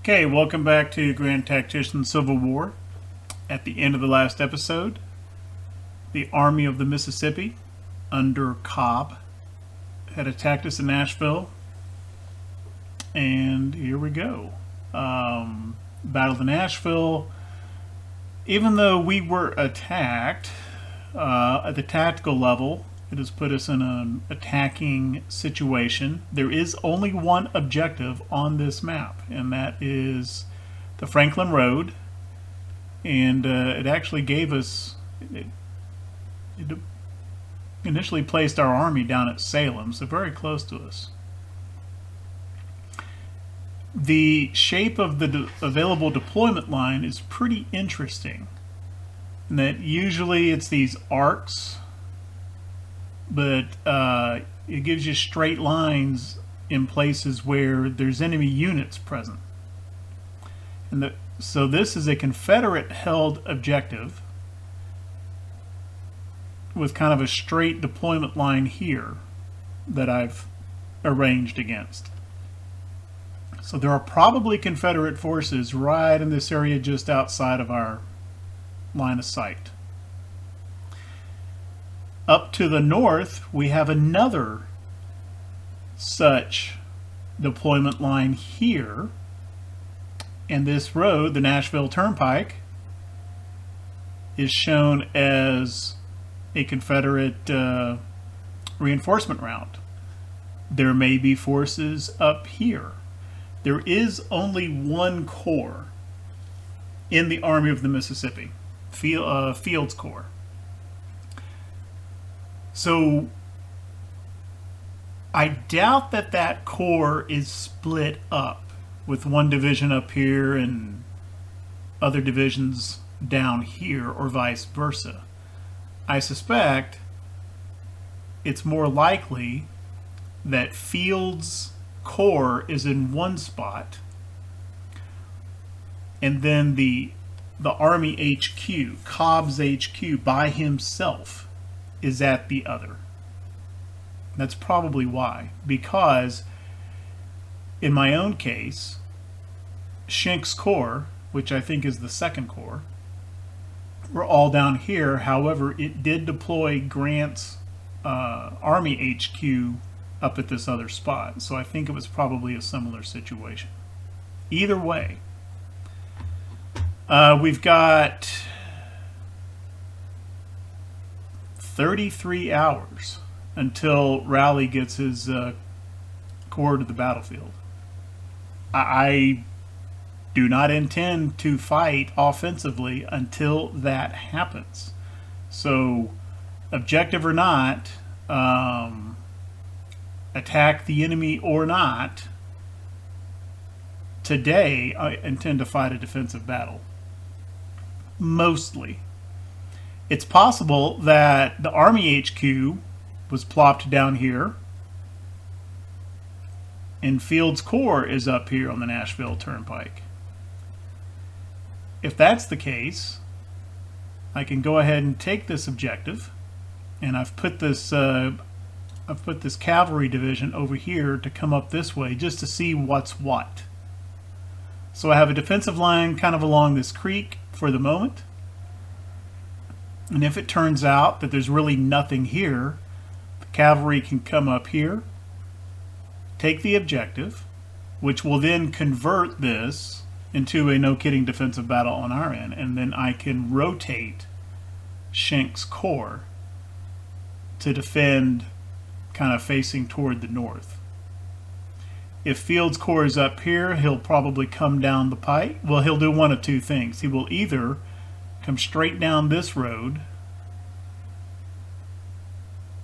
Okay, welcome back to Grand Tactician Civil War. At the end of the last episode, the Army of the Mississippi under Cobb had attacked us in Nashville, and here we go. Battle of Nashville. Even though we were attacked at the tactical level, it has put us in an attacking situation. There is only one objective on this map, and that is the Franklin Road. And it actually gave us, it initially placed our army down at Salem, so very close to us. The shape of the available deployment line is pretty interesting, in that usually it's these arcs, but it gives you straight lines in places where there's enemy units present. And so this is a Confederate-held objective with kind of a straight deployment line here that I've arranged against. So there are probably Confederate forces right in this area just outside of our line of sight. Up to the north, we have another such deployment line here. And this road, the Nashville Turnpike, is shown as a Confederate reinforcement route. There may be forces up here. There is only one corps in the Army of the Mississippi, Fields Corps. So I doubt that that corps is split up with one division up here and other divisions down here, or vice versa. I suspect it's more likely that Fields' corps is in one spot, and then the Army HQ, Cobb's HQ by himself, is at the other. That's probably why. Because in my own case, Schenck's corps, which I think is the second corps, were all down here. However, it did deploy Grant's Army HQ up at this other spot. So I think it was probably a similar situation. Either way, we've got 33 hours until Raleigh gets his corps to the battlefield. I do not intend to fight offensively until that happens. So, objective or not, attack the enemy or not, today I intend to fight a defensive battle. Mostly. It's possible that the Army HQ was plopped down here and Fields' corps is up here on the Nashville Turnpike. If that's the case, I can go ahead and take this objective, and I've put this cavalry division over here to come up this way just to see what's what. So I have a defensive line kind of along this creek for the moment. And if it turns out that there's really nothing here, the cavalry can come up here, take the objective, which will then convert this into a no-kidding defensive battle on our end, and then I can rotate Schenck's corps to defend kind of facing toward the north. If Fields' corps is up here, he'll probably come down the pike. Well, he'll do one of two things. He will either come straight down this road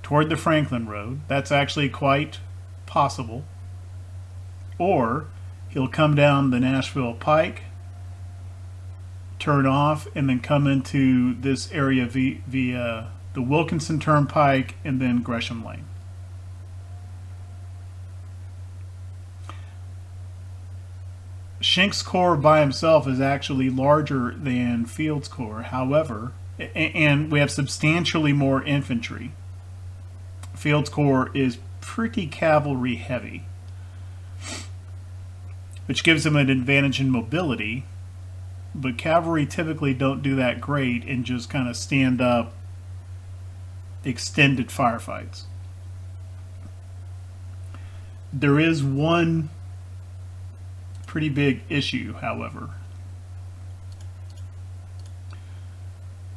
toward the Franklin Road. That's actually quite possible. Or he'll come down the Nashville Pike, turn off, and then come into this area via the Wilkinson Turnpike and then Gresham Lane. Schenck's corps by himself is actually larger than Fields' corps. However, and we have substantially more infantry. Fields' corps is pretty cavalry heavy. which gives them an advantage in mobility. But cavalry typically don't do that great and just kind of stand up extended firefights. There is one pretty big issue, however.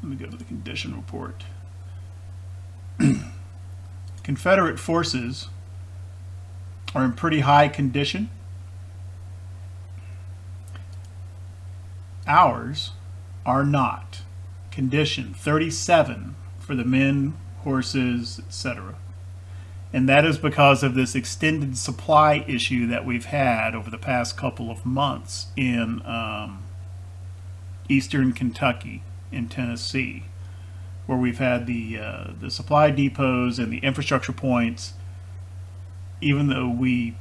Let me go to the condition report. Confederate forces are in pretty high condition. Ours are not. Condition 37 for the men, horses, etc. And that is because of this extended supply issue that we've had over the past couple of months in eastern Kentucky, in Tennessee, where we've had the supply depots and the infrastructure points. Even though we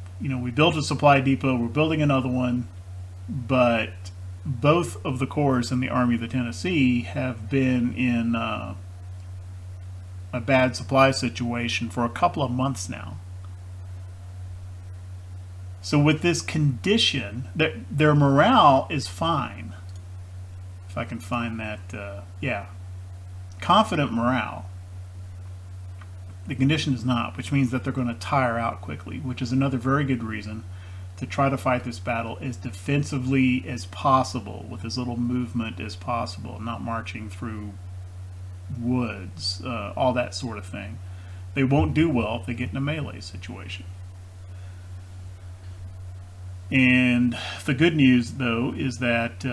built a supply depot, we're building another one, but both of the corps in the Army of the Tennessee have been in a bad supply situation for a couple of months now. So with this condition, their morale is fine. If I can find that, yeah. Confident morale. The condition is not, which means that they're going to tire out quickly, which is another very good reason to try to fight this battle as defensively as possible, with as little movement as possible, not marching through woods, all that sort of thing. They won't do well if they get in a melee situation. And the good news, though, is that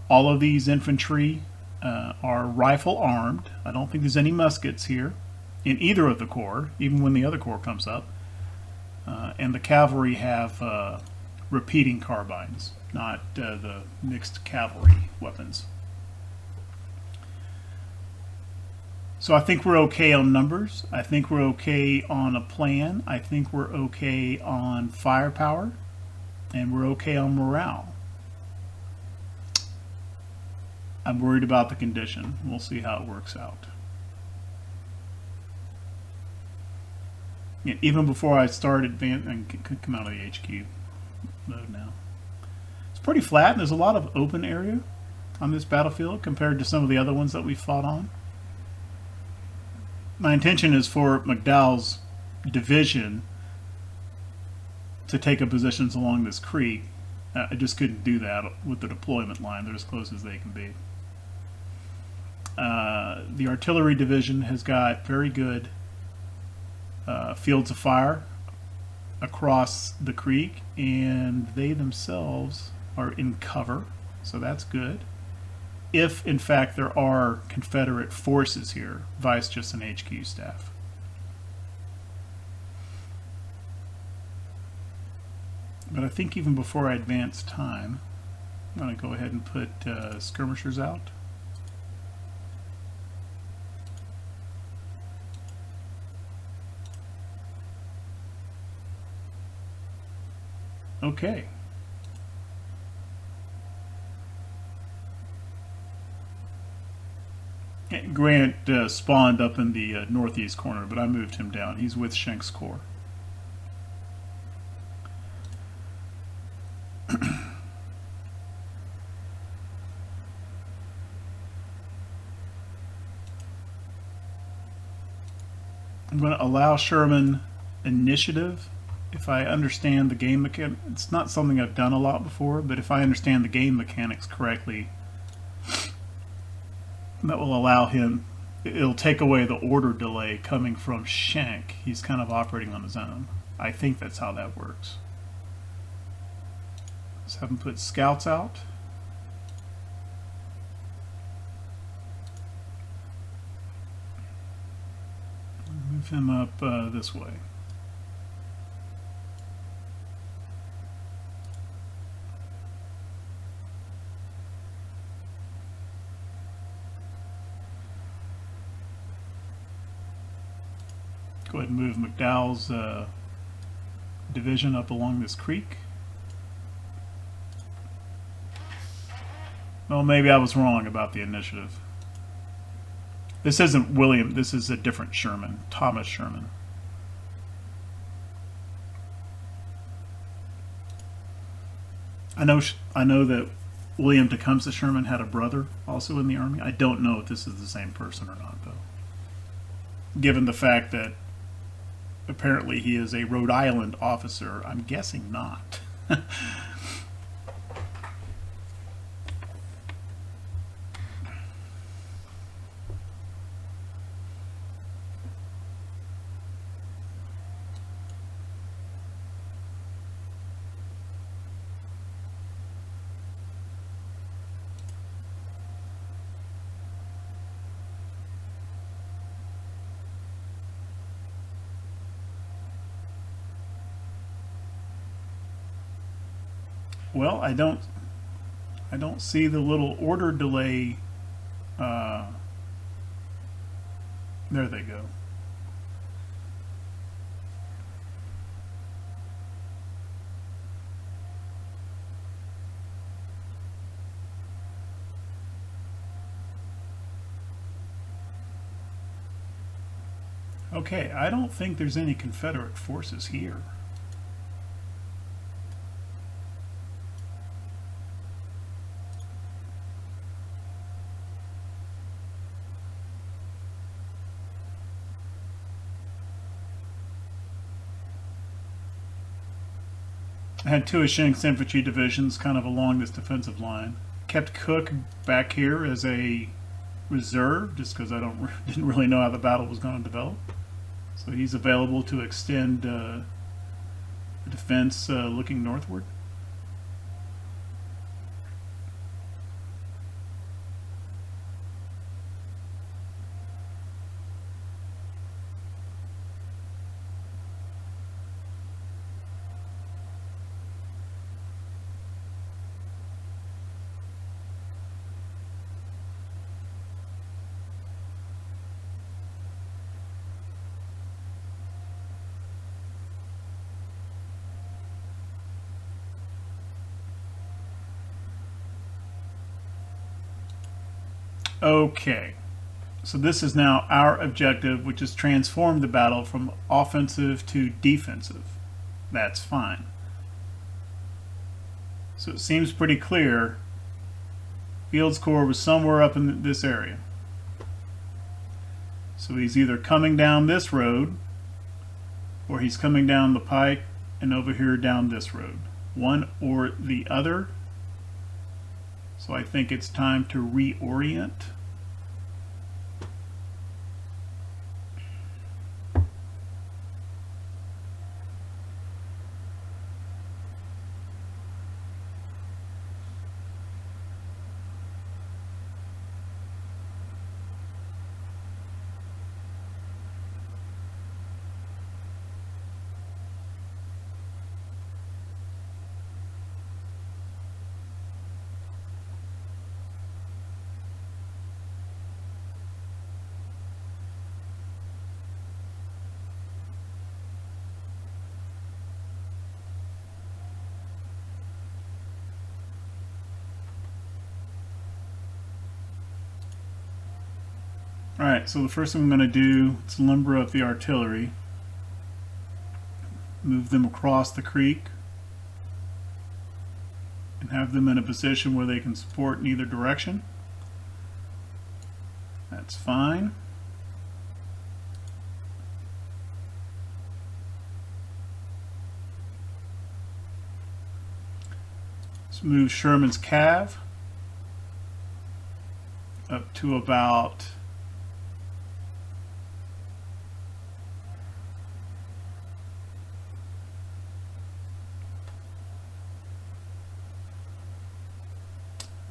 all of these infantry are rifle armed. I don't think there's any muskets here in either of the corps, even when the other corps comes up. And the cavalry have repeating carbines, not the mixed cavalry weapons. So I think we're okay on numbers. I think we're okay on a plan. I think we're okay on firepower. And we're okay on morale. I'm worried about the condition. We'll see how it works out. Yeah, even before I start advancing, could come out of the HQ mode now. It's pretty flat, and there's a lot of open area on this battlefield compared to some of the other ones that we fought on. My intention is for McDowell's division to take up positions along this creek. I just couldn't do that with the deployment line. They're as close as they can be. The artillery division has got very good fields of fire across the creek, and they themselves are in cover, so that's good. If, in fact, there are Confederate forces here, vice just an HQ staff. But I think even before I advance time, I'm going to go ahead and put skirmishers out. Okay. Grant spawned up in the northeast corner, but I moved him down. He's with Schenk's corps. I'm going to allow Sherman initiative if I understand the game mechanics. It's not something I've done a lot before, but if I understand the game mechanics correctly, that will allow him, it'll take away the order delay coming from Schenk. He's kind of operating on his own. I think that's how that works. Let's have him put scouts out. Move him up this way. Go ahead and move McDowell's division up along this creek. Well, maybe I was wrong about the initiative. This isn't William, this is a different Sherman, Thomas Sherman. I know that William Tecumseh Sherman had a brother also in the Army. I don't know if this is the same person or not, though. Given the fact that apparently he is a Rhode Island officer, I'm guessing not. Well, I don't see the little order delay. There they go. Okay, I don't think there's any Confederate forces here. I had two Shanks infantry divisions kind of along this defensive line. Kept Cook back here as a reserve just because didn't really know how the battle was going to develop. So he's available to extend the defense looking northward. Okay, so this is now our objective, which is transform the battle from offensive to defensive. That's fine. So it seems pretty clear Field's Corps was somewhere up in this area. So he's either coming down this road or he's coming down the pike and over here down this road. One or the other. So I think it's time to reorient. Alright, so the first thing I'm going to do is limber up the artillery, move them across the creek, and have them in a position where they can support in either direction. That's fine. Let's move Sherman's cav up to about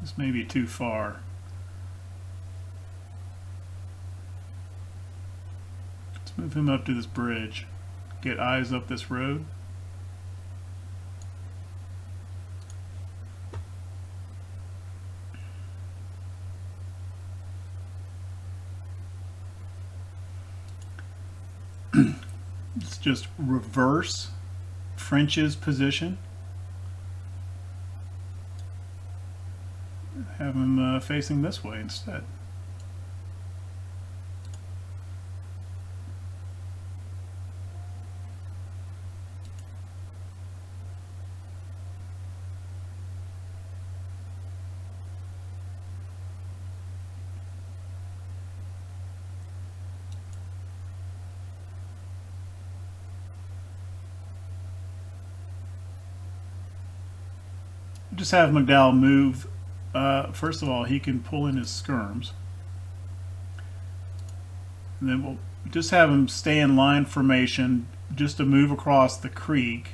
this may be too far. Let's move him up to this bridge. Get eyes up this road. Let's just reverse French's position. Have him facing this way instead. Just have McDowell move. First of all, he can pull in his skirms. And then we'll just have him stay in line formation just to move across the creek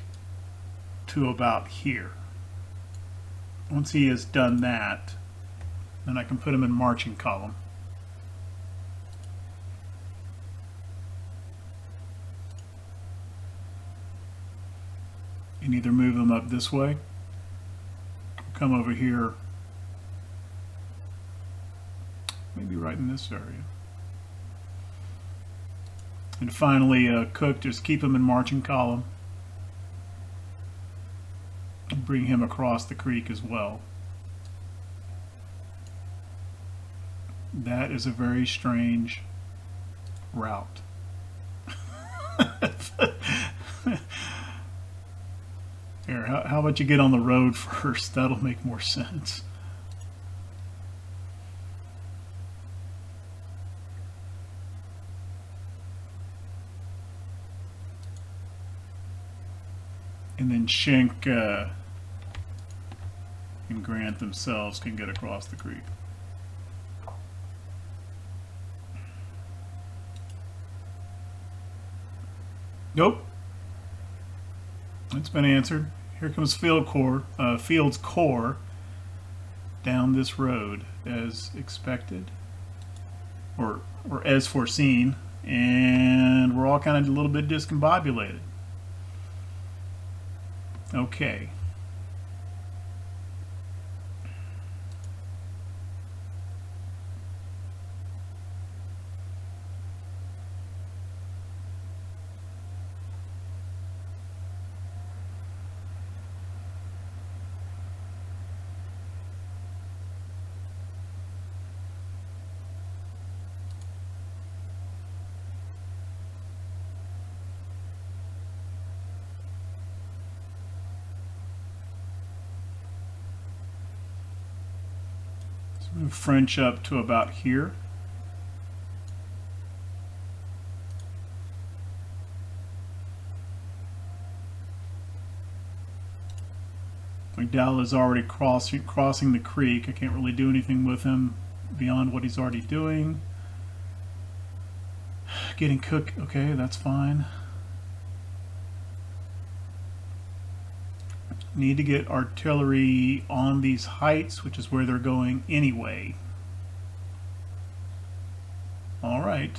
to about here. Once he has done that, then I can put him in marching column. And either move them up this way, come over here, maybe right in this area. And finally, Cook, just keep him in marching column and bring him across the creek as well. That is a very strange route. Here, how about you get on the road first? That'll make more sense. And then Schenck and Grant themselves can get across the creek. Nope. It's been answered. Here comes Field's Corps down this road as expected, or as foreseen, and we're all kind of a little bit discombobulated. Okay. Move French up to about here. McDowell is already crossing the creek. I can't really do anything with him beyond what he's already doing. Getting Cook, okay, that's fine. Need to get artillery on these heights, which is where they're going anyway. All right.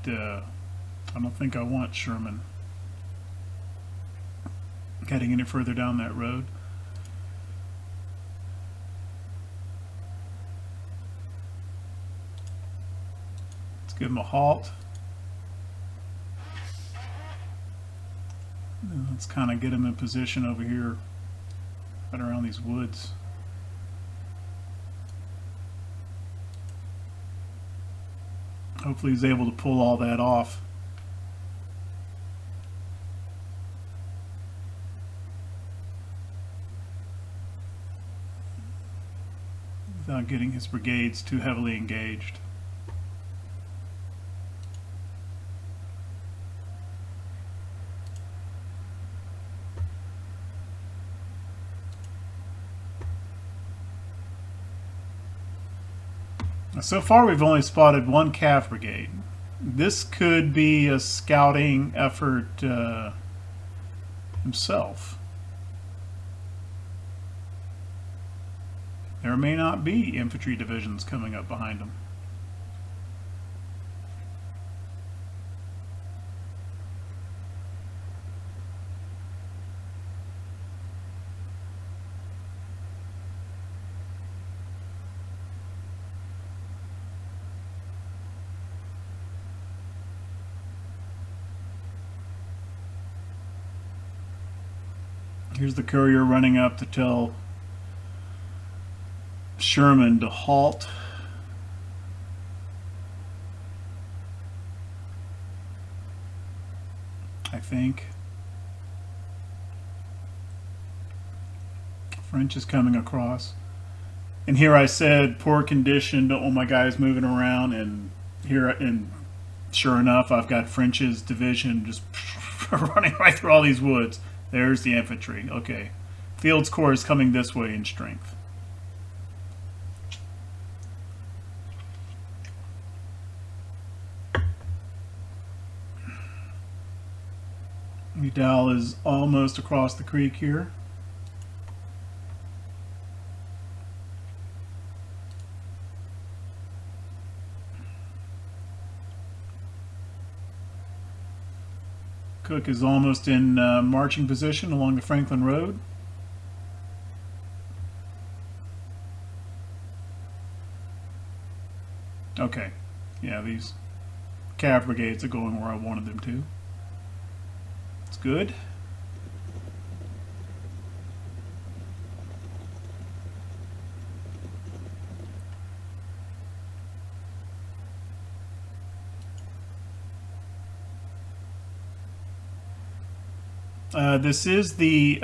I don't think I want Sherman getting any further down that road. Let's give him a halt. And let's kind of get him in position over here, right around these woods. Hopefully he's able to pull all that off. Without getting his brigades too heavily engaged. So far we've only spotted one cav brigade. This could be a scouting effort himself. There may not be infantry divisions coming up behind him. Here's the courier running up to tell Sherman to halt. I think. French is coming across. And here I said poor condition, don't want my guys moving around, and sure enough, I've got French's division just running right through all these woods. There's the infantry. Okay. Field's Corps is coming this way in strength. Udall is almost across the creek here. Cook is almost in marching position along the Franklin Road. Okay, yeah, these cav brigades are going where I wanted them to. It's good. This is the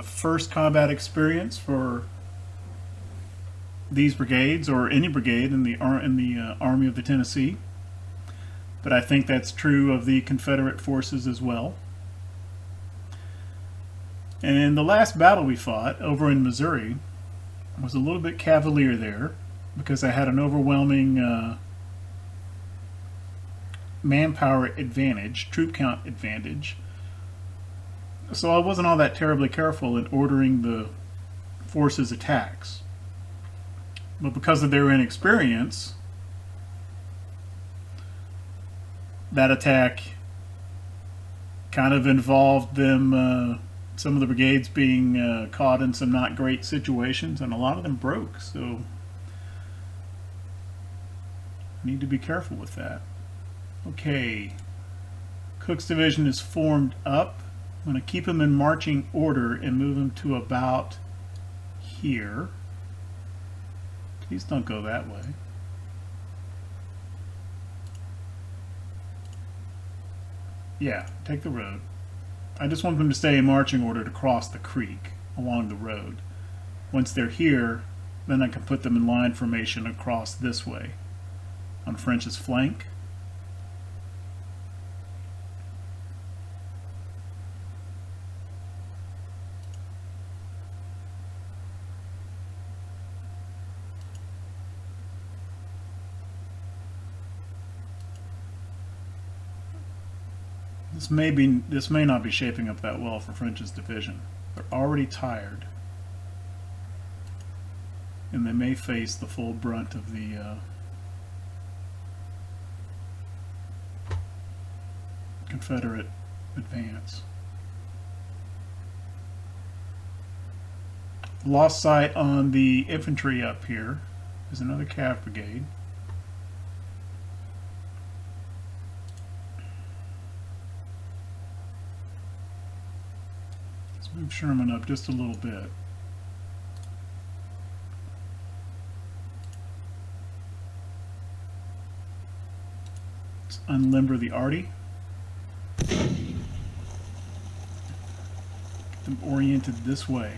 first combat experience for these brigades, or any brigade in the Army of the Tennessee. But I think that's true of the Confederate forces as well. And the last battle we fought over in Missouri was a little bit cavalier there, because I had an overwhelming manpower advantage, troop count advantage. So I wasn't all that terribly careful in ordering the forces' attacks. But because of their inexperience, that attack kind of involved them, some of the brigades being caught in some not great situations, and a lot of them broke. So I need to be careful with that. Okay, Cook's division is formed up. I'm going to keep them in marching order and move them to about here. Please don't go that way. Yeah, take the road. I just want them to stay in marching order to cross the creek along the road. Once they're here, then I can put them in line formation across this way on French's flank. This may not be shaping up that well for French's division. They're already tired, and they may face the full brunt of the Confederate advance. Lost sight on the infantry up here. There's another cav brigade. Move Sherman up just a little bit. Let's unlimber the arty. Get them oriented this way.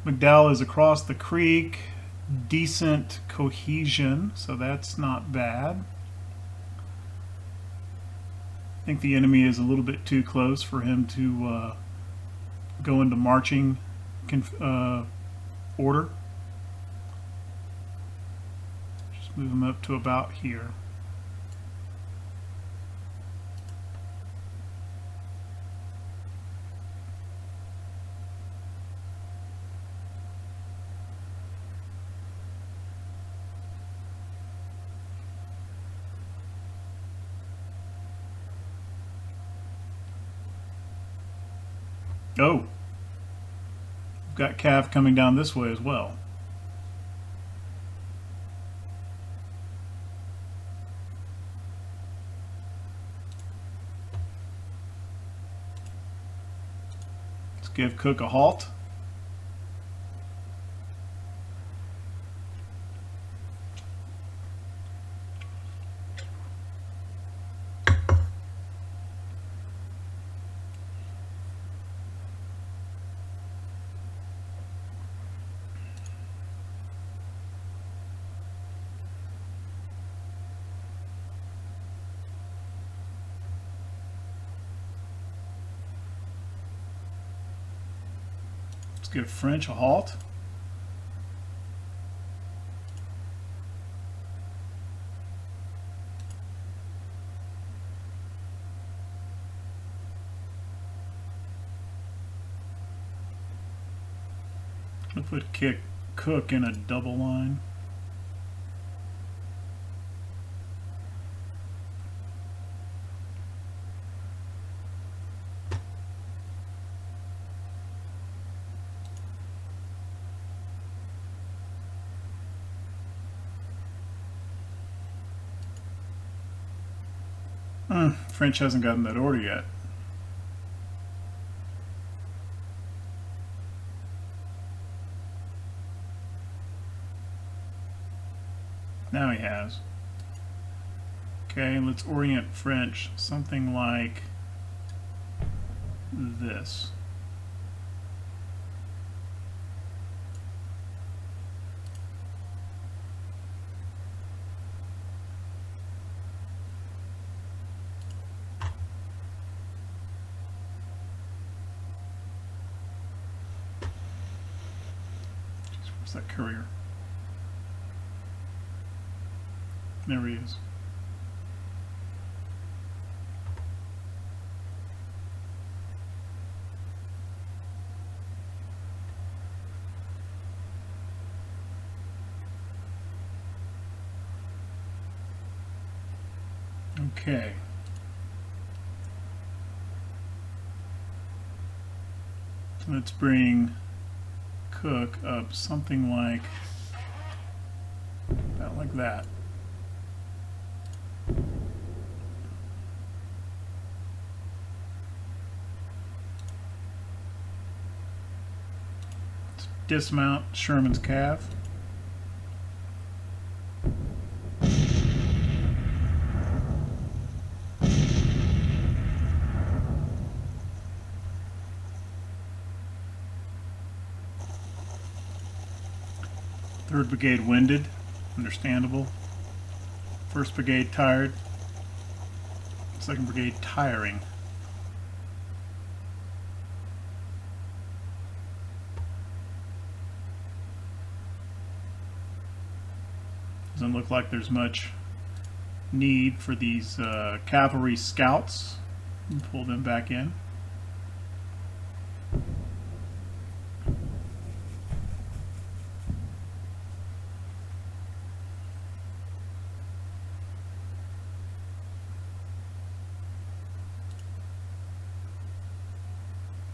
McDowell is across the creek, decent cohesion, so that's not bad. I think the enemy is a little bit too close for him to go into marching order. Just move him up to about here. Oh, we've got cav coming down this way as well. Give Cook a halt. Let's give French a halt. I'll put Cook in a double line. French hasn't gotten that order yet. Now he has. Okay, let's orient French something like this. Where's that courier? There he is. Okay. Let's bring Cook up something like about like that. Let's dismount Sherman's cav. Third Brigade winded, understandable. First Brigade tired. Second Brigade tiring. Doesn't look like there's much need for these cavalry scouts. Pull them back in.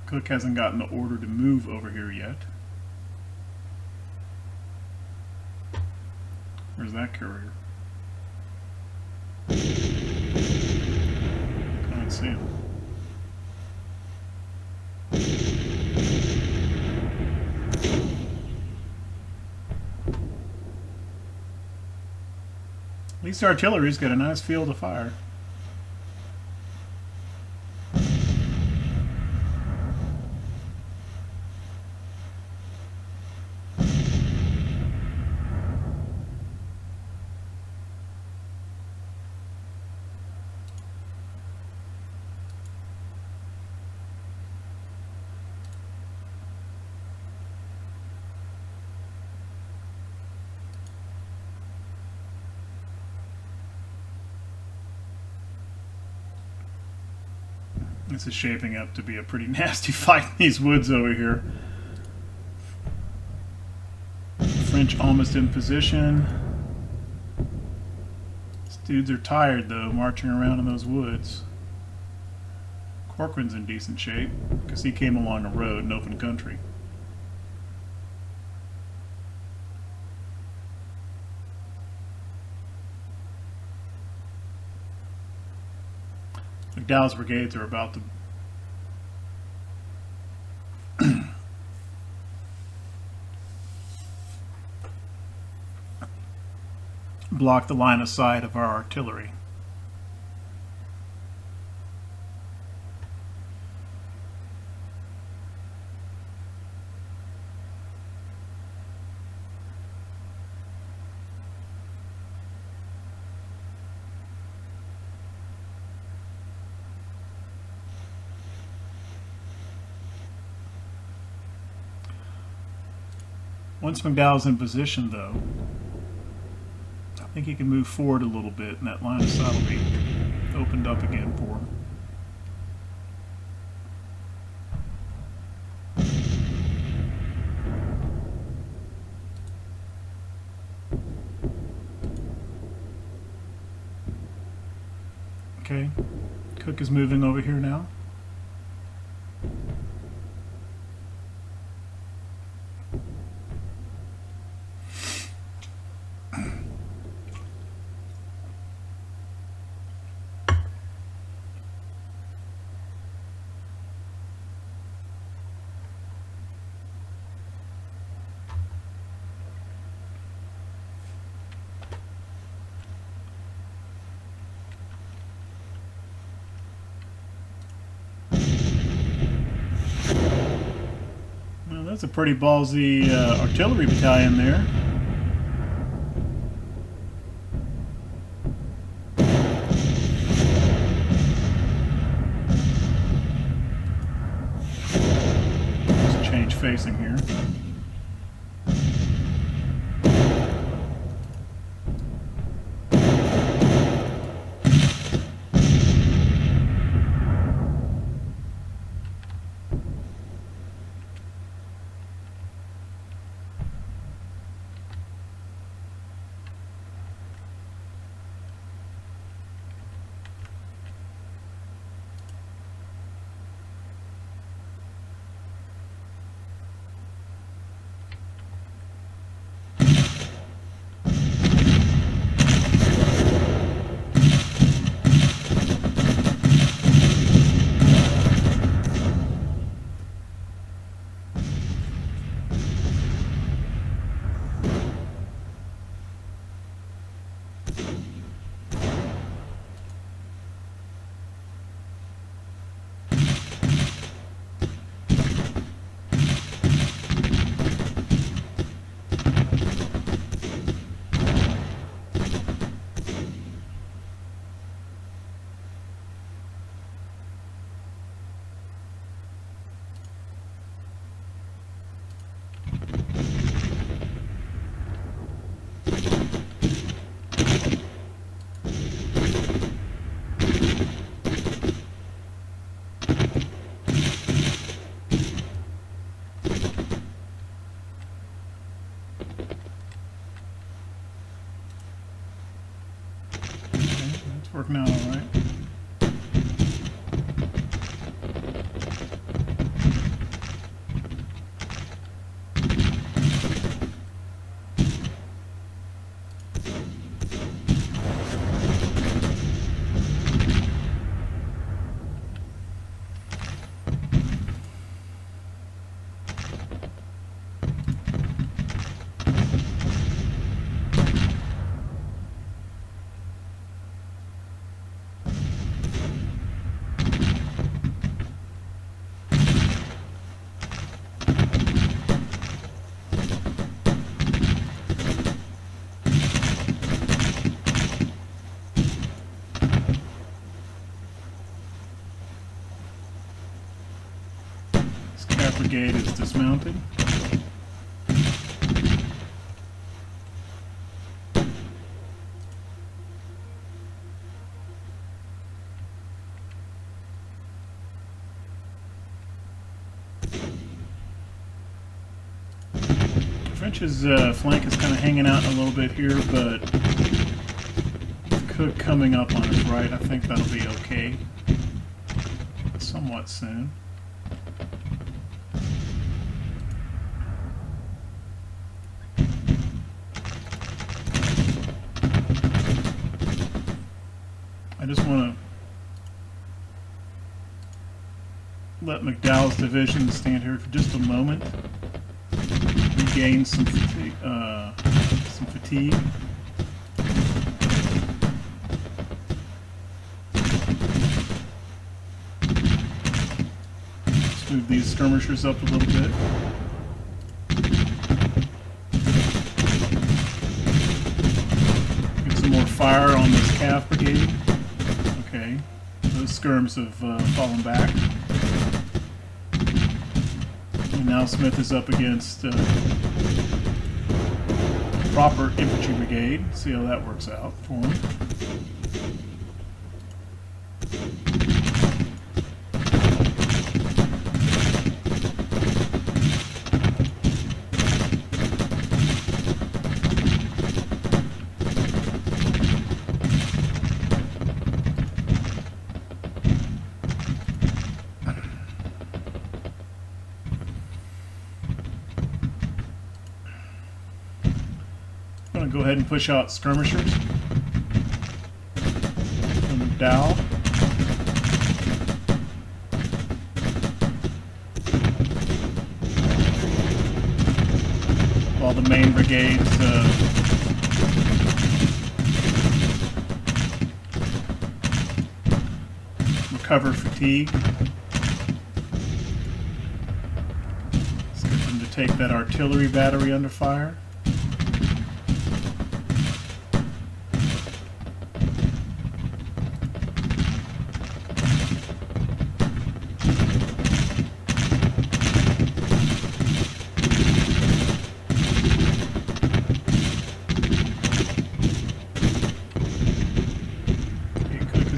Cook hasn't gotten the order to move over here yet. Where's that courier? Can't see him. At least the artillery's got a nice field of fire. This is shaping up to be a pretty nasty fight in these woods over here. French almost in position. These dudes are tired though, marching around in those woods. Corcoran's in decent shape because he came along a road in open country. McDowell's brigades are about to block the line of sight of our artillery. Once McDowell's in position, though, I think he can move forward a little bit, and that line of sight will be opened up again for him. Okay, Cook is moving over here now. That's a pretty ballsy artillery battalion there. Let's change facing here. Working out all right. Brigade is dismounted. The French's flank is kind of hanging out a little bit here, but Cook coming up on his right, I think that'll be okay somewhat soon. I just want to let McDowell's division stand here for just a moment, regain some fatigue. Let's move these skirmishers up a little bit. Get some more fire on this cav brigade. Okay, those skirms have fallen back. And now Smith is up against proper infantry brigade. See how that works out for him. I'm going to go ahead and push out skirmishers from the Dow. While the main brigades recover fatigue. Let's get them to take that artillery battery under fire.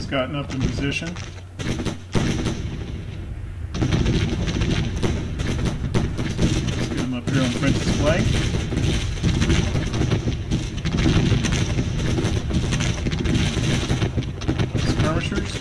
Gotten up in position. Let's get him up here on French's flank. Skirmishers.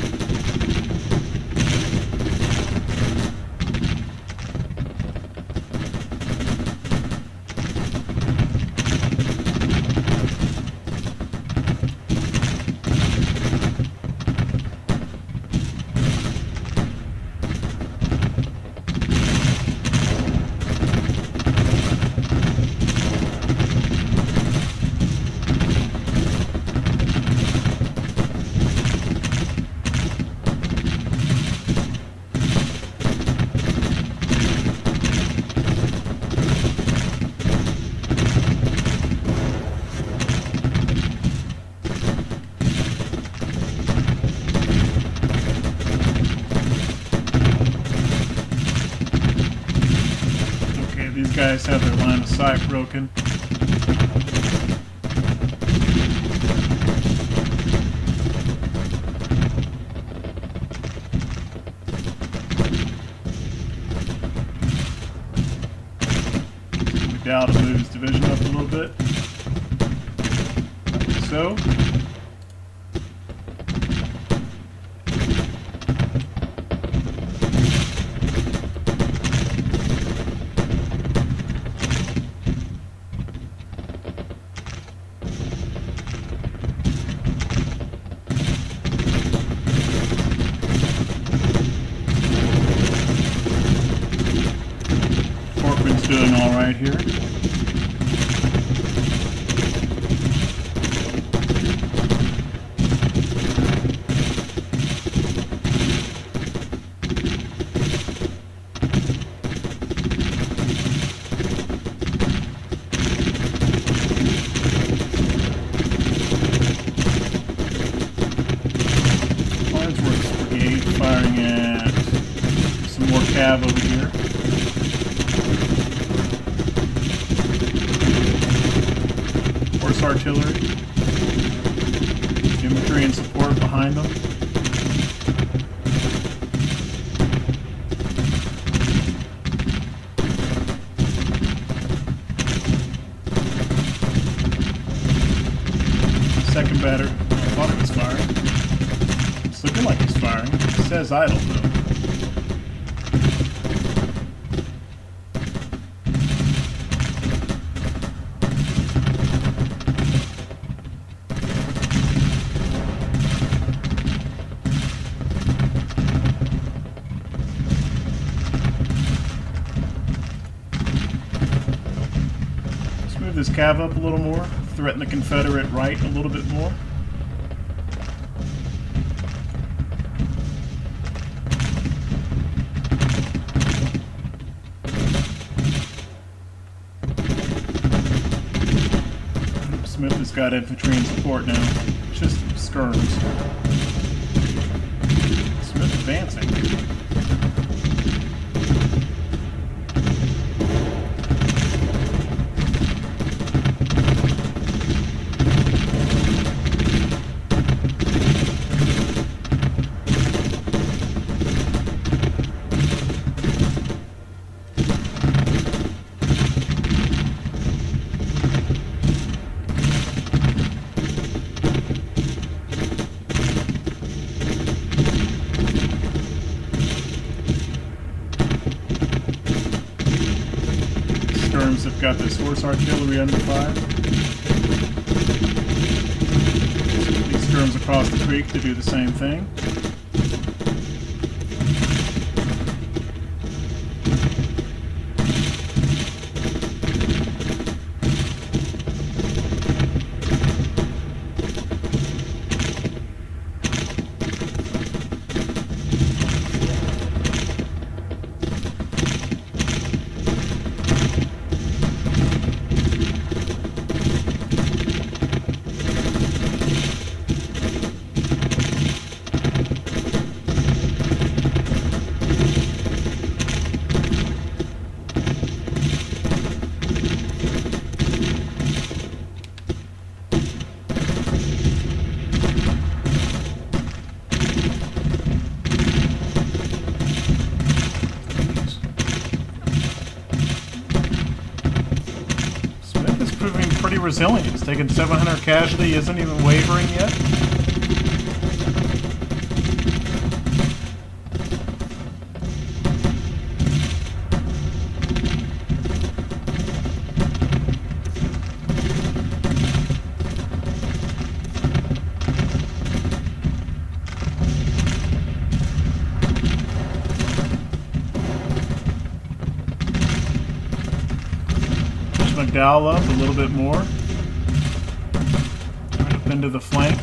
These guys have their line of sight broken. McDowell to move his division up a little bit. Like so. Doing all right here. Farnsworth's brigade firing at some more cav over here. Artillery, infantry and support behind them. Second battery, I thought it was firing. It's looking like it's firing. It says idle though. This cav up a little more, threaten the Confederate right a little bit more. Smith has got infantry and support now. It's just skirms. Smith advancing. Have got this horse artillery under fire. These skirms across the creek to do the same thing. Pretty resilient. He's taken 700 casualty, isn't even wavering yet. McDowell up a little bit more. Right up into the flank.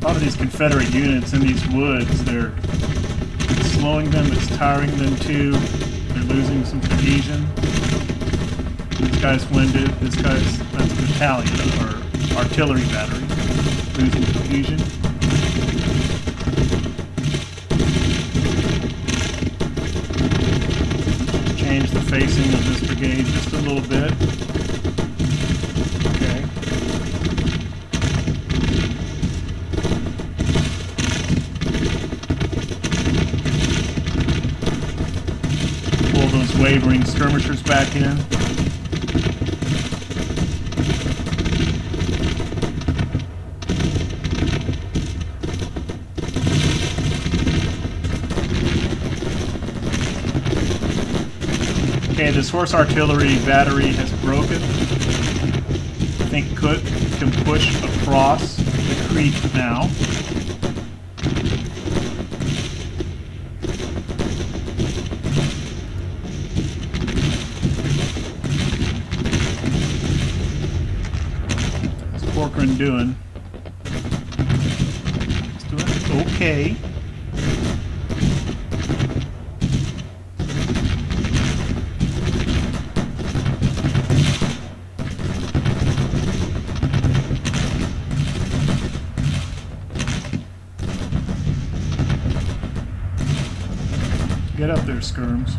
A lot of these Confederate units in these woods, they're slowing them, it's tiring them too. They're losing some cohesion. This guy's winded. This guy's, that's a battalion or artillery battery. Losing cohesion. Change the facing of this brigade just a little bit. Okay. Pull those wavering skirmishers back in. Okay, this horse artillery battery has broken. I think Cook can push across the creek now. What's Corcoran doing? He's doing okay. Get up there, skirms.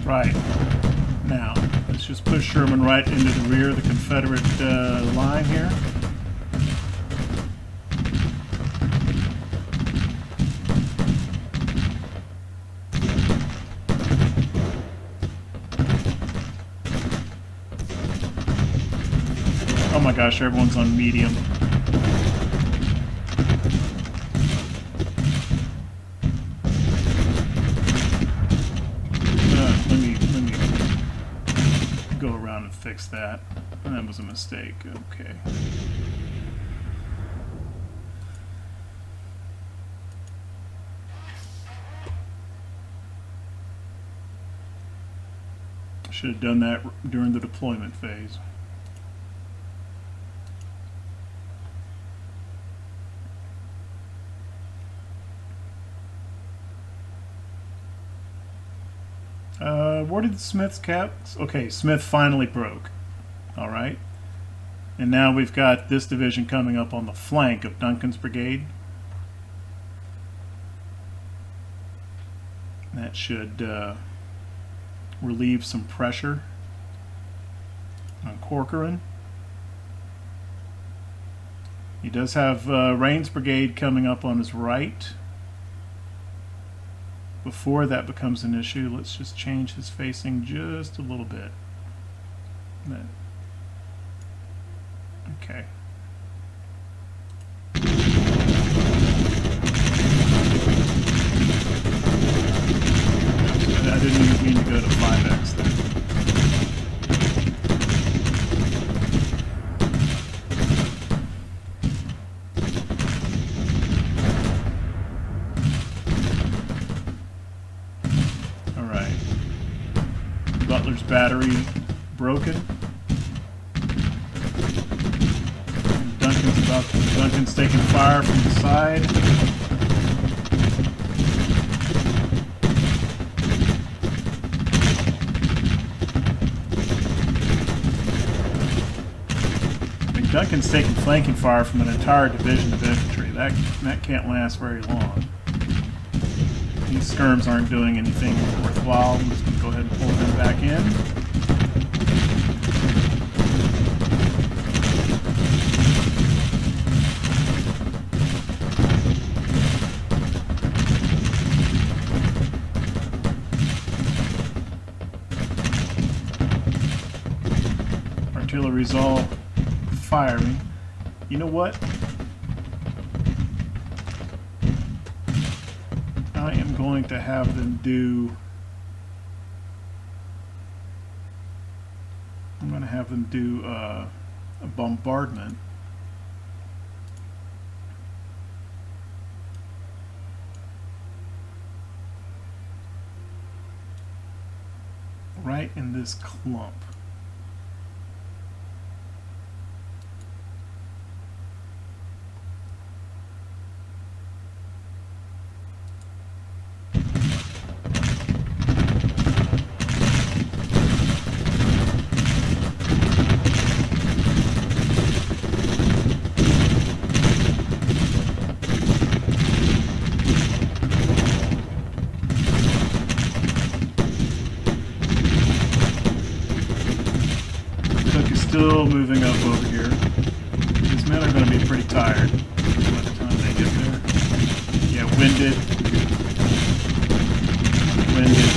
Right. Now, let's just push Sherman right into the rear of the Confederate line here. Oh my gosh, everyone's on medium. Let me go around and fix that. That was a mistake. Okay. Should have done that during the deployment phase. Where did Smith's caps? Okay, Smith finally broke. All right. And now we've got this division coming up on the flank of Duncan's brigade. That should relieve some pressure on Corcoran. He does have Rains' brigade coming up on his right. Before that becomes an issue, let's just change his facing just a little bit. Okay. I didn't even mean to go to 5x there. Butler's battery broken. Duncan's taking fire from the side. I mean, Duncan's taking flanking fire from an entire division of infantry. That can't last very long. These skirms aren't doing anything worthwhile. I'm just going to go ahead and pull them back in. Artillery's all firing. You know what? I am going to have them do... I'm going to have them do a bombardment. Right in this clump. Still moving up over here. These men are going to be pretty tired by the time they get there. Yeah, winded. Winded.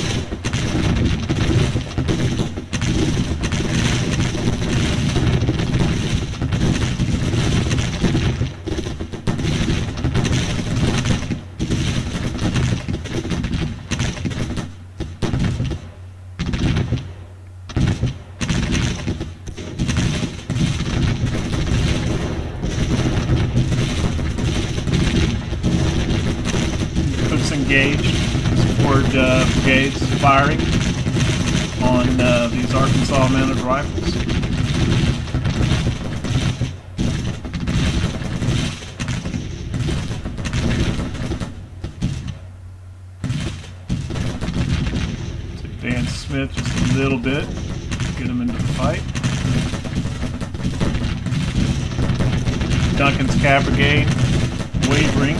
Engaged, support brigades firing on these Arkansas mounted rifles. Let's advance Smith just a little bit, get him into the fight. Duncan's Cav Brigade wavering.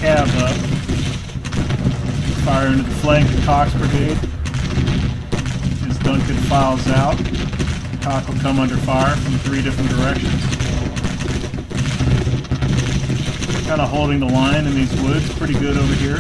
cav up. Fire into the flank of Cox Brigade. As Duncan files out, Cock will come under fire from 3 different directions. Kind of holding the line in these woods pretty good over here.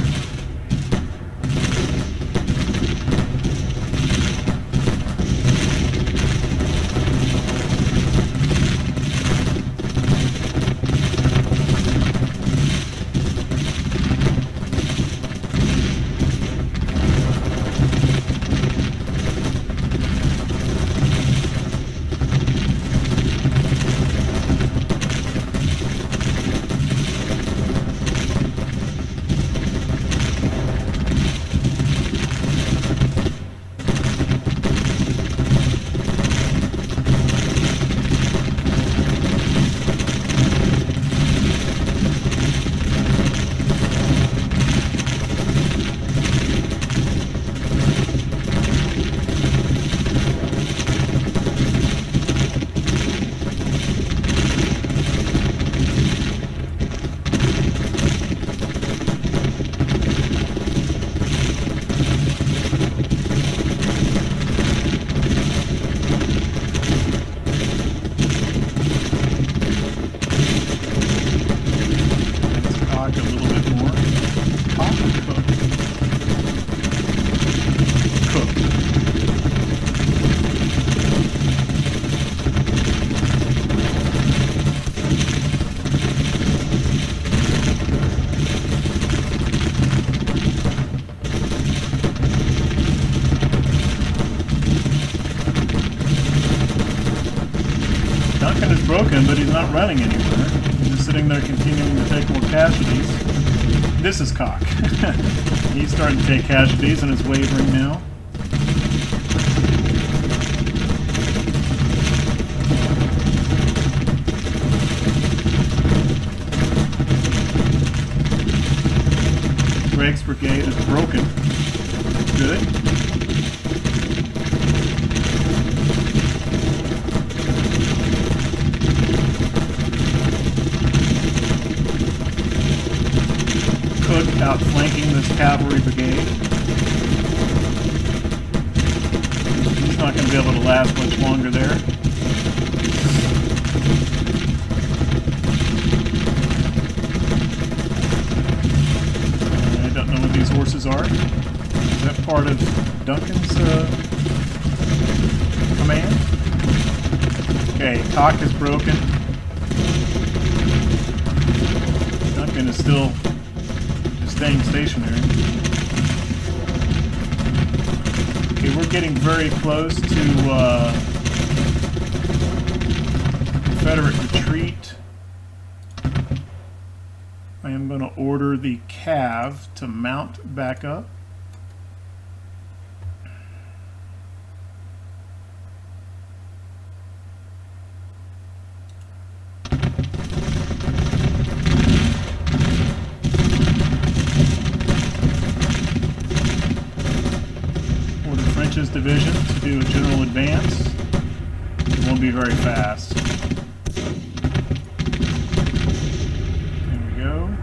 Duncan is broken, but he's not running anywhere. He's just sitting there continuing to take more casualties. This is Cock. He's starting to take casualties and is wavering now. Greg's brigade is broken. Good. Cook outflanking this cavalry brigade. He's not going to be able to last much longer there. I don't know what these horses are. Is that part of Duncan's command? Okay, Cock is broken. Duncan is still staying stationary. Okay, we're getting very close to Confederate retreat. I am going to order the cav to mount back up. Division to do a general advance. It won't be very fast. There we go.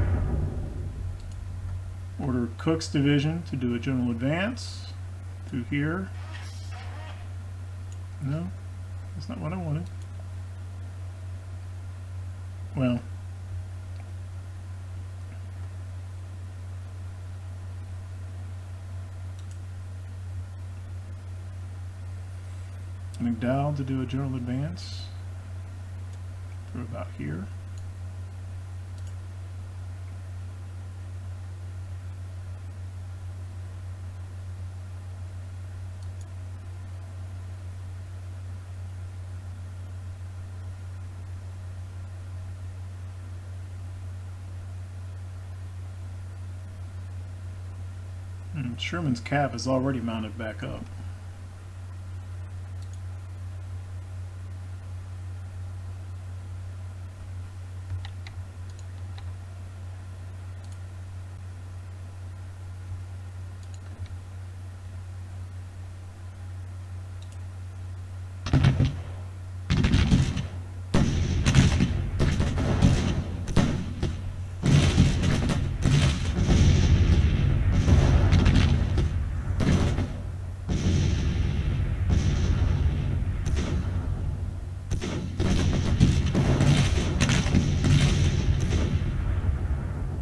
Order Cook's division to do a general advance through here. No, that's not what I wanted. Well, McDowell to do a general advance through about here. Sherman's cav is already mounted back up.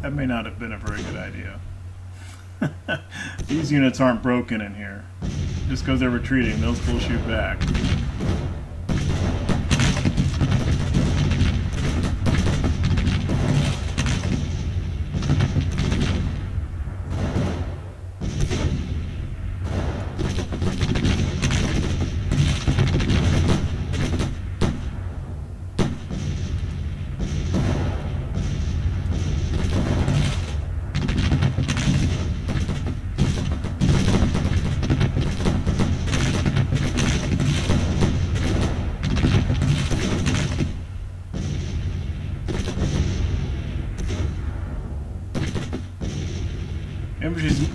That may not have been a very good idea. These units aren't broken in here. Just because they're retreating, they'll still shoot back.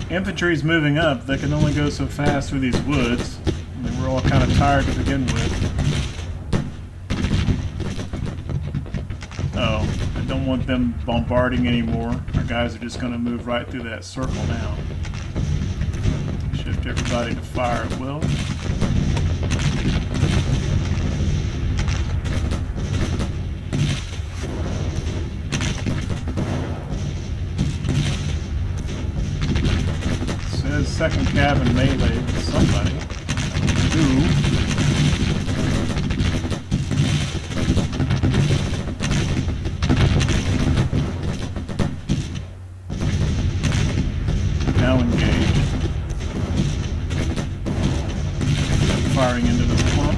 Infantry's moving up. They can only go so fast through these woods. I mean, we're all kind of tired to begin with. Oh, I don't want them bombarding anymore. Our guys are just going to move right through that circle now. Shift everybody to fire at will. Second cab and melee with somebody. Two. Now engage. Firing into the swamp.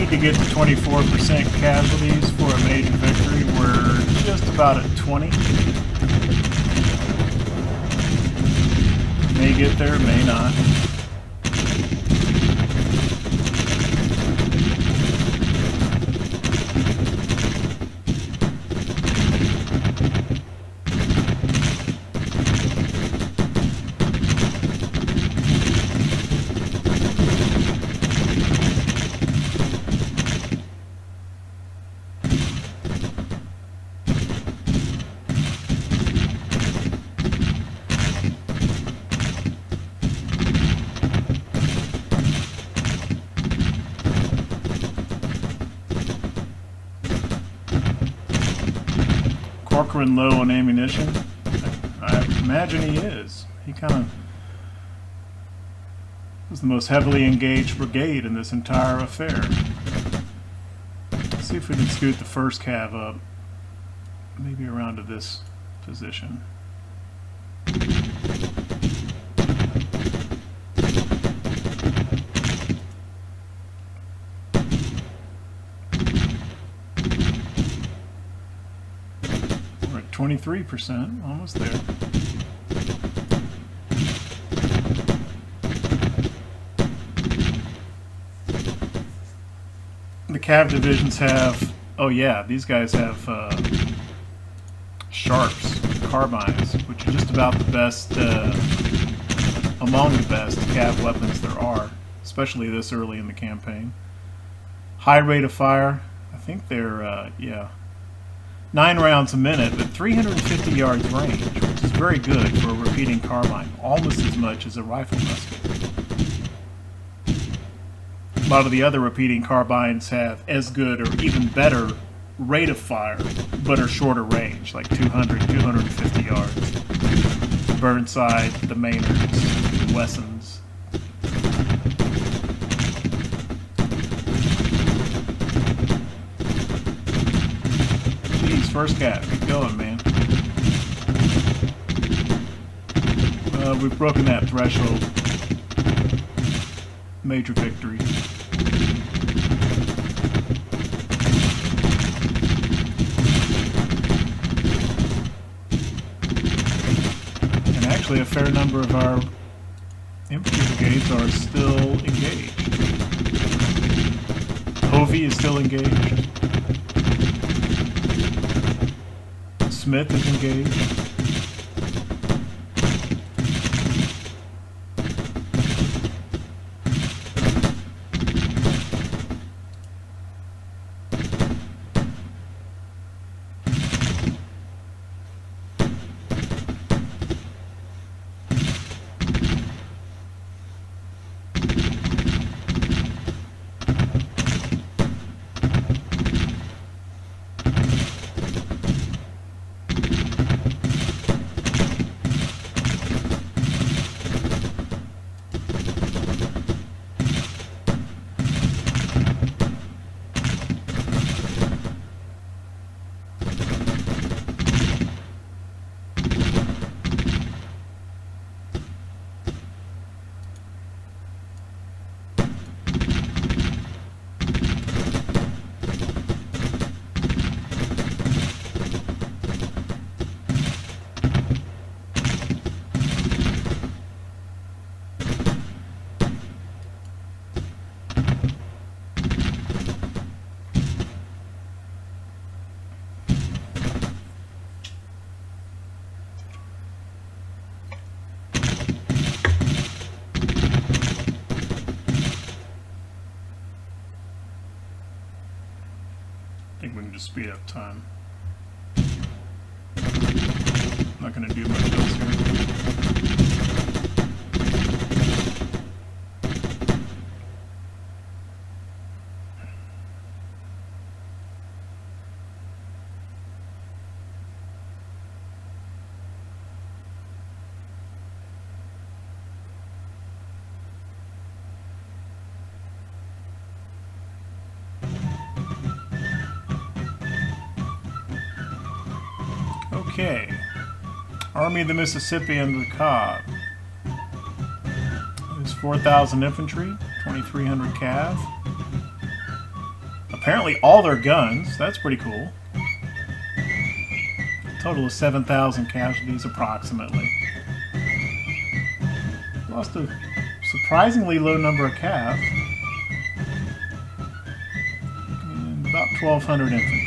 To get to 24% casualties for a major victory. We're just about at 20. May get there, may not. Corcoran low on ammunition? I imagine he is. He kind of was the most heavily engaged brigade in this entire affair. Let's see if we can scoot the first cav up. Maybe around to this position. We're at 23%, almost there. The cav divisions have, oh yeah, these guys have sharps, carbines, which are just about the best, among the best cav weapons there are, especially this early in the campaign. High rate of fire, I think they're, yeah, 9 rounds a minute, but 350 yards range, which is very good for a repeating carbine, almost as much as a rifle musket. A lot of the other repeating carbines have as good or even better rate of fire, but are shorter range, like 200, 250 yards. Burnside, the Maynards, the Wessons. Jeez, first cat, keep going, man. We've broken that threshold. Major victory. A fair number of our infantry brigades are still engaged. Hovey is still engaged. Smith is engaged. I think we can just speed up time. Not going to do much else here. Okay, Army of the Mississippi under Cobb. There's 4,000 infantry, 2,300 cav. Apparently all their guns, that's pretty cool. Total of 7,000 casualties approximately. Lost a surprisingly low number of cav. And about 1,200 infantry.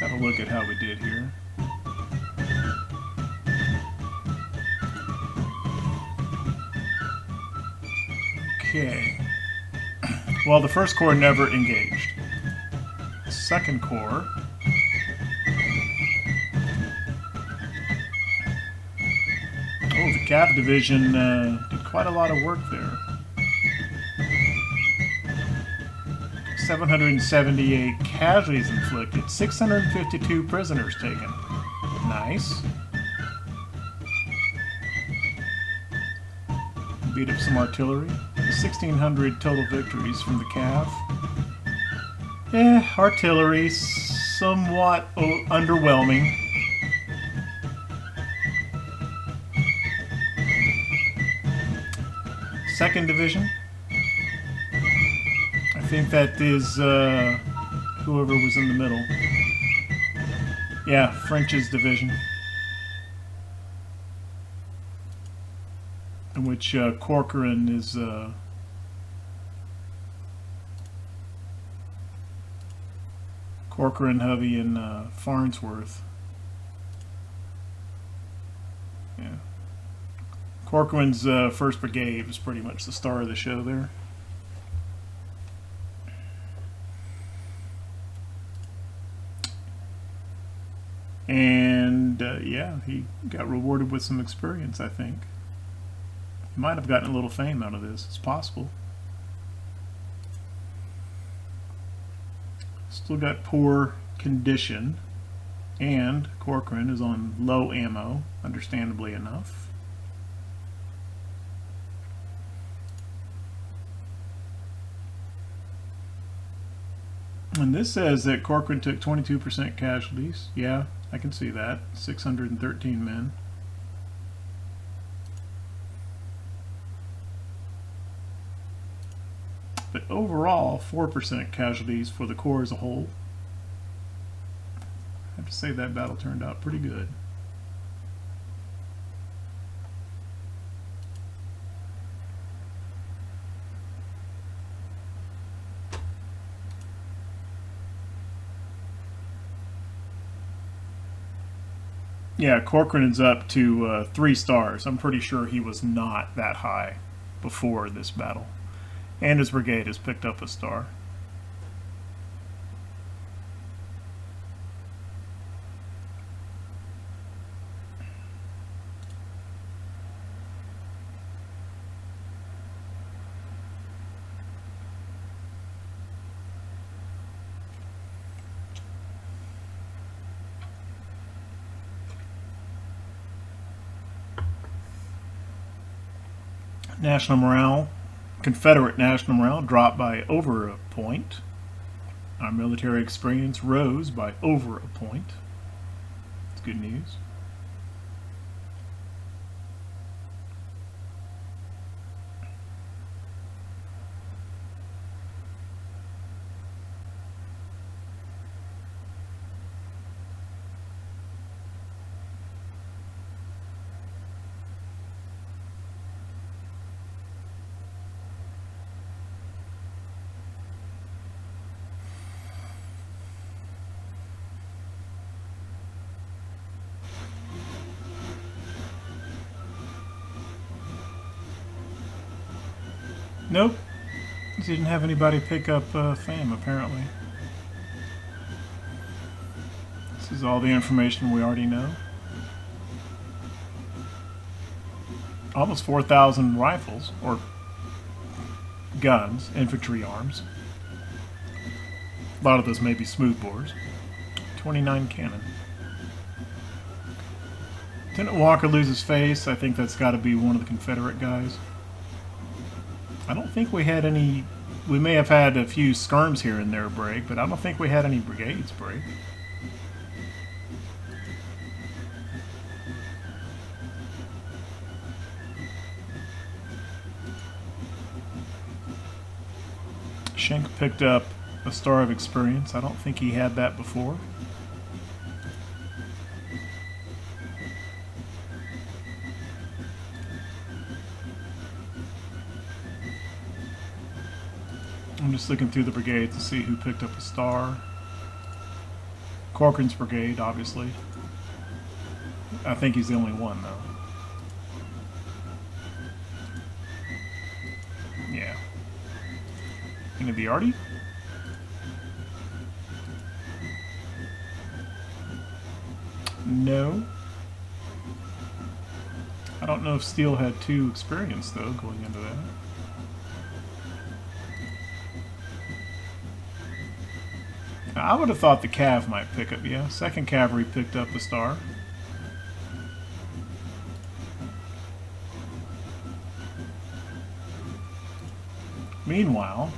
Have a look at how we did here. Okay. Well, the first corps never engaged. The second corps the Cav division did quite a lot of work there. 778 casualties inflicted, 652 prisoners taken. Nice. Beat up some artillery. 1,600 total victories from the Cav. Artillery, somewhat underwhelming. Second division. I think that is whoever was in the middle. Yeah, French's division. In which Corcoran is Corcoran, Hovey, and Farnsworth. Yeah. Corcoran's 1st Brigade was pretty much the star of the show there. And yeah, he got rewarded with some experience, I think. He might have gotten a little fame out of this. It's possible. Still got poor condition, and Corcoran is on low ammo, understandably enough. And this says that Corcoran took 22% casualties. Yeah, I can see that. 613 men. But overall, 4% casualties for the Corps as a whole. I have to say that battle turned out pretty good. Yeah, Corcoran is up to 3 stars. I'm pretty sure he was not that high before this battle. And his brigade has picked up a star. National morale, Confederate national morale dropped by over a point. Our military experience rose by over a point. It's good news. Nope. Didn't have anybody pick up fame, apparently. This is all the information we already know. Almost 4,000 rifles, or guns, infantry arms. A lot of those may be smoothbores. 29 cannon. Lieutenant Walker loses face. I think that's got to be one of the Confederate guys. I don't think we had any... We may have had a few skirms here and there break, but I don't think we had any brigades break. Schenck picked up a Star of Experience. I don't think he had that before. I'm just looking through the brigades to see who picked up a star. Corcoran's brigade, obviously. I think he's the only one, though. Yeah. Gonna be Artie? No. I don't know if Steele had 2 experience, though, going into that. I would have thought the Cav might pick up, yeah. 2nd Cavalry picked up the star. Meanwhile,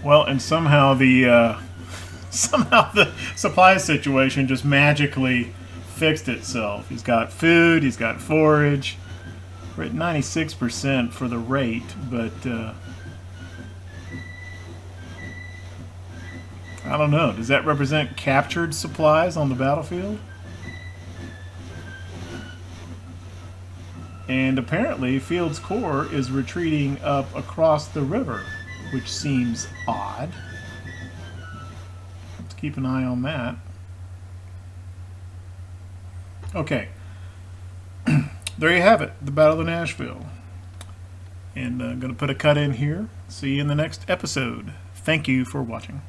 well, and somehow the supply situation just magically fixed itself. He's got food, he's got forage. We're at 96% for the rate, but I don't know. Does that represent captured supplies on the battlefield? And apparently Field's Corps is retreating up across the river, which seems odd. Let's keep an eye on that. Okay. There you have it, the Battle of Nashville. And I'm going to put a cut in here. See you in the next episode. Thank you for watching.